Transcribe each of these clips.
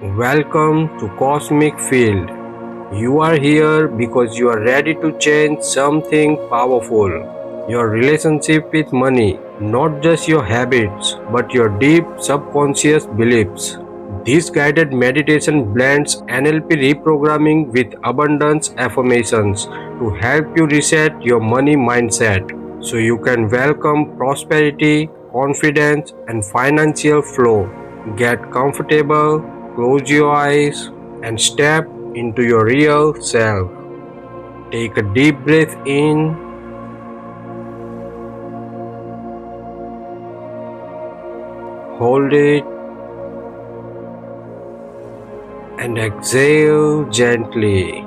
Welcome to Cosmic Field. You are here because you are ready to change something powerful. Your relationship with money, not just your habits, but your deep subconscious beliefs. This guided meditation blends NLP reprogramming with abundance affirmations to help you reset your money mindset so you can welcome prosperity, confidence, and financial flow. Get comfortable, close your eyes, and step into your real self. Take a deep breath in, hold it, and exhale gently.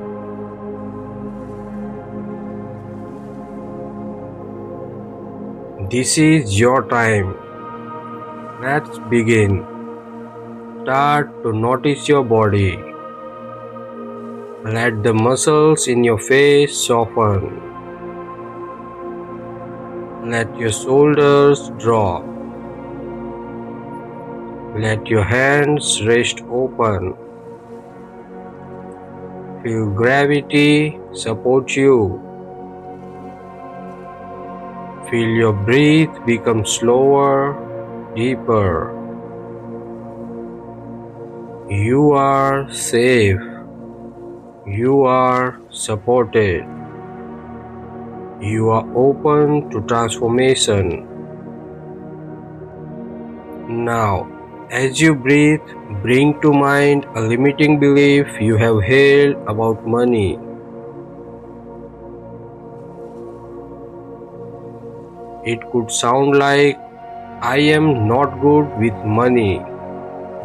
This is your time. Let's begin. Start to notice your body. Let the muscles in your face soften. Let your shoulders drop. Let your hands rest open. Feel gravity support you. Feel your breath become slower, deeper. You are safe. You are supported. You are open to transformation. Now, as you breathe, bring to mind a limiting belief you have held about money. It could sound like, I am not good with money.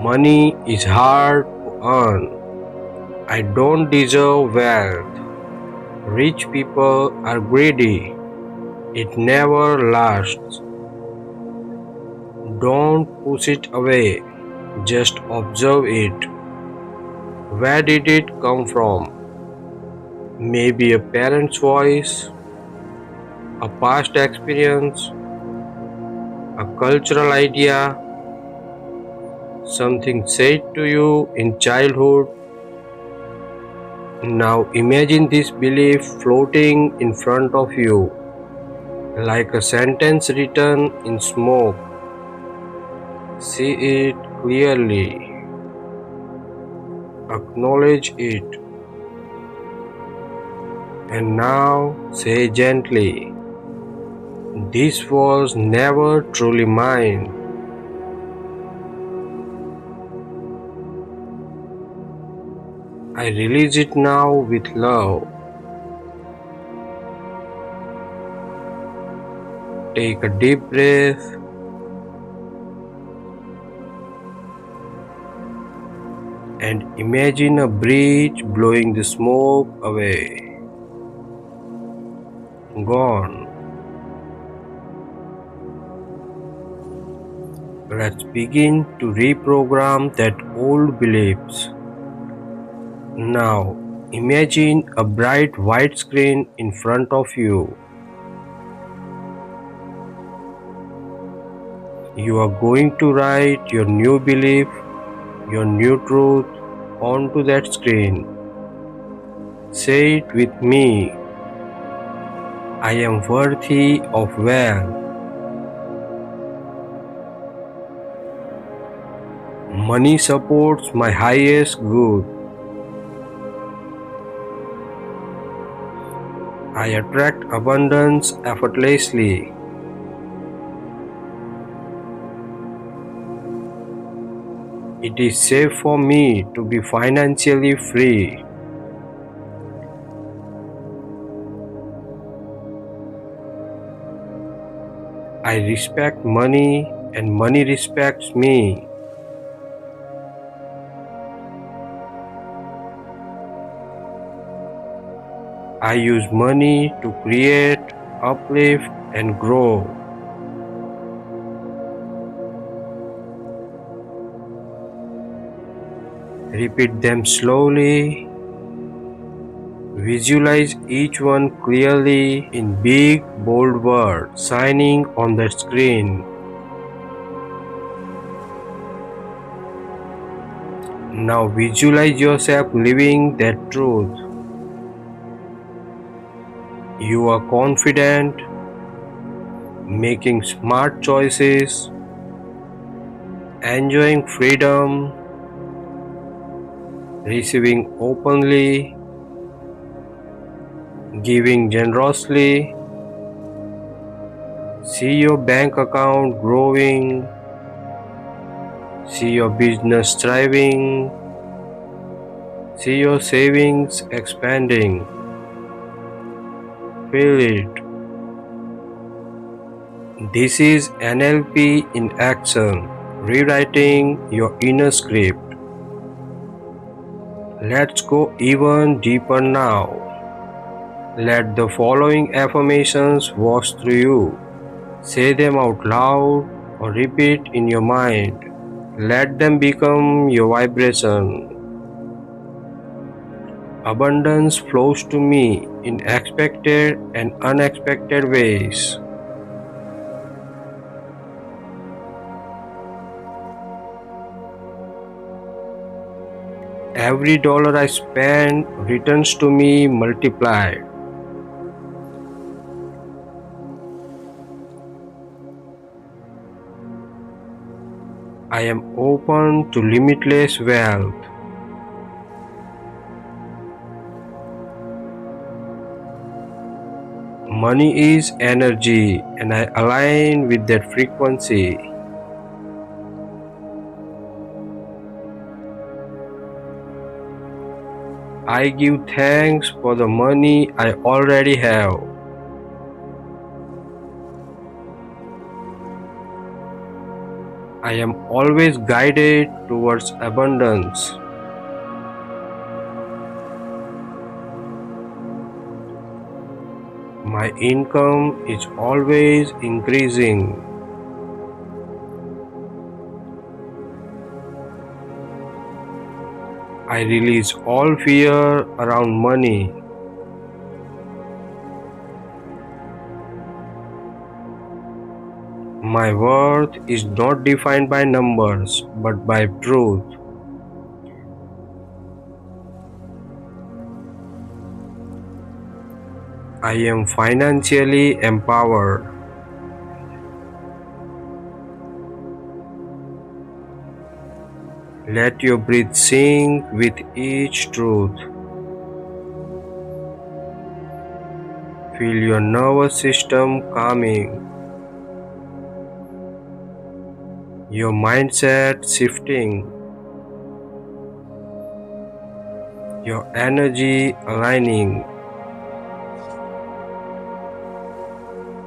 Money is hard to earn. I don't deserve wealth. Rich people are greedy. It never lasts. Don't push it away. Just observe it. Where did it come from? Maybe a parent's voice, a past experience, a cultural idea, something said to you in childhood. Now imagine this belief floating in front of you, like a sentence written in smoke. See it clearly. Acknowledge it. And now say gently, this was never truly mine. I release it now with love. Take a deep breath. And imagine a breeze blowing the smoke away. Gone. Let's begin to reprogram that old beliefs. Now, imagine a bright white screen in front of you. You are going to write your new belief, your new truth onto that screen. Say it with me. I am worthy of wealth. Money supports my highest good. I attract abundance effortlessly. It is safe for me to be financially free. I respect money and money respects me. I use money to create, uplift, and grow. Repeat them slowly. Visualize each one clearly in big, bold words shining on the screen. Now visualize yourself living that truth. You are confident, making smart choices, enjoying freedom, receiving openly, giving generously. See your bank account growing, see your business thriving, see your savings expanding. Feel it. This is NLP in action, rewriting your inner script. Let's go even deeper now. Let the following affirmations wash through you. Say them out loud or repeat in your mind. Let them become your vibration. Abundance flows to me in expected and unexpected ways. Every dollar I spend returns to me multiplied. I am open to limitless wealth. Money is energy and I align with that frequency. I give thanks for the money I already have. I am always guided towards abundance. My income is always increasing. I release all fear around money. My worth is not defined by numbers but by truth. I am financially empowered. Let your breath sink with each truth. Feel your nervous system calming, your mindset shifting, your energy aligning.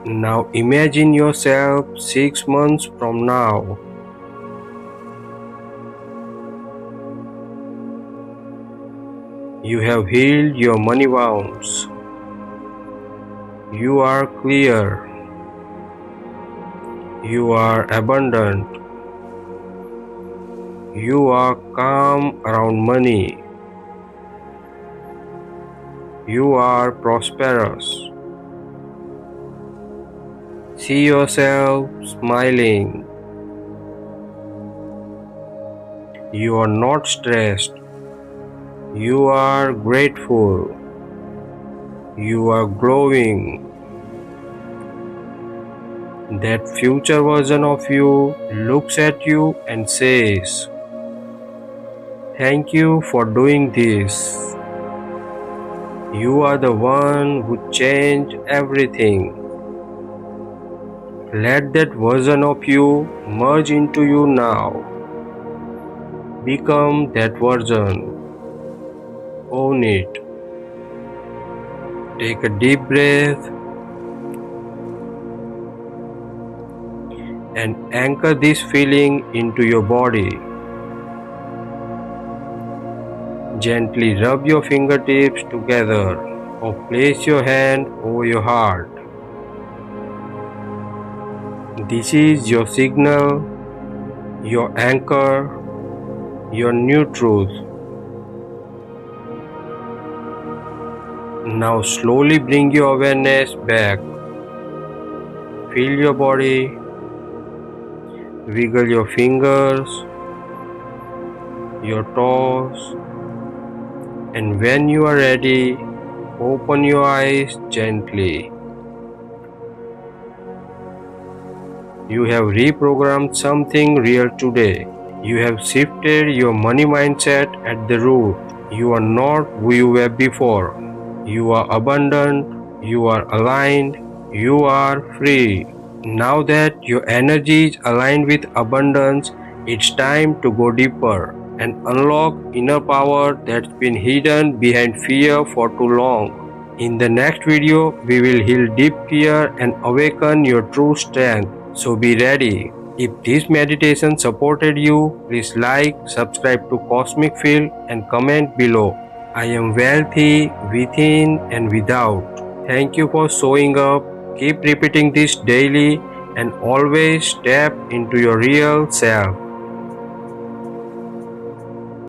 Now imagine yourself 6 months from now. You have healed your money wounds. You are clear. You are abundant. You are calm around money. You are prosperous. See yourself smiling. You are not stressed. You are grateful. You are glowing. That future version of you looks at you and says, "Thank you for doing this. You are the one who changed everything." Let that version of you merge into you now. Become that version. Own it. Take a deep breath and anchor this feeling into your body. Gently rub your fingertips together or place your hand over your heart. This is your signal, your anchor, your new truth. Now slowly bring your awareness back. Feel your body, wiggle your fingers, your toes, and when you are ready, open your eyes gently. You have reprogrammed something real today. You have shifted your money mindset at the root. You are not who you were before. You are abundant. You are aligned. You are free. Now that your energy is aligned with abundance, it's time to go deeper and unlock inner power that's been hidden behind fear for too long. In the next video, we will heal deep fear and awaken your true strength. So be ready. If this meditation supported you, please like, subscribe to Cosmic Field and comment below. I am wealthy within and without. Thank you for showing up. Keep repeating this daily and always step into your real self.